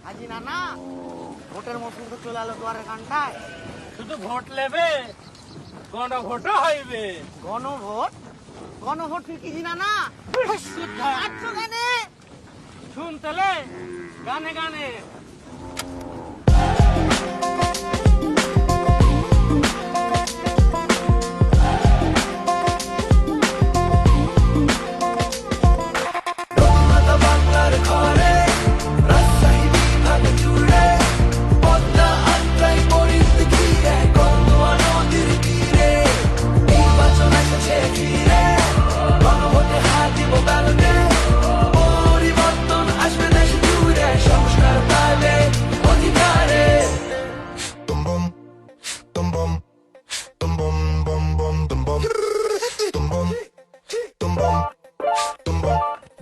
আজি নানা ভোটের মৌসুম তো চলে এলো দুয়ারের কানটায়। শুধু ভোট নেবে, গণভোটও হইবে। গণভোট? গণভোট তুই কি নানা? আচ্ছা গানে শুনতেলে গানে গানে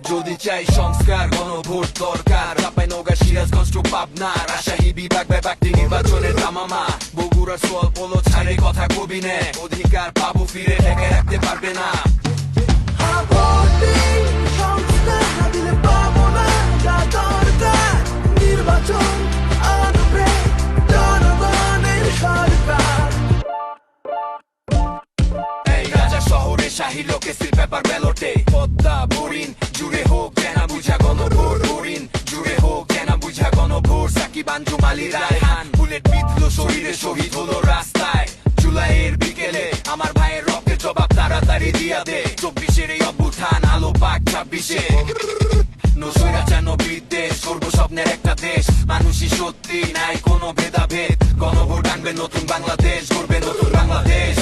যদি চাই সংস্কার গণভোট দরকার। চাপাই নওগাঁ সিরাজগঞ্জ টু পাবনা, রাজশাহী বিভাগ ব্যক্তি নির্বাচনের তামামা। বগুড়ার সোয়াল পোলো ছাড়ে কথা কবি নে, অধিকার পাবো ফিরে ঠেকে রাখতে পারবে না। শাহী লোকে সিল পেপার ব্যালটে পদ্মা বোরিন জুড়ে হোক কেনা বুঝা গণভোট, বোরিন জুড়ে হোক কেনা বুঝা গণভোট। সাকিব আঞ্জুম আলী রায়হান বুলেট বিঁধলো শরীরে, শহীদ হলো রাস্তায় জুলাইয়ের বিকেলে। আমার ভাইয়ের রক্তের জবাব তাড়াতাড়ি দিয়া দে, 24-এর এই অভ্যুত্থান আলো পাক 26-এ। নৈরাচার বিদ্বেষ করবো স্বপ্নের একটা দেশ, মানুষই সত্যি নাই কোনো ভেদাভেদ। গণভোট আনবে নতুন বাংলাদেশ, করবে নতুন বাংলাদেশ।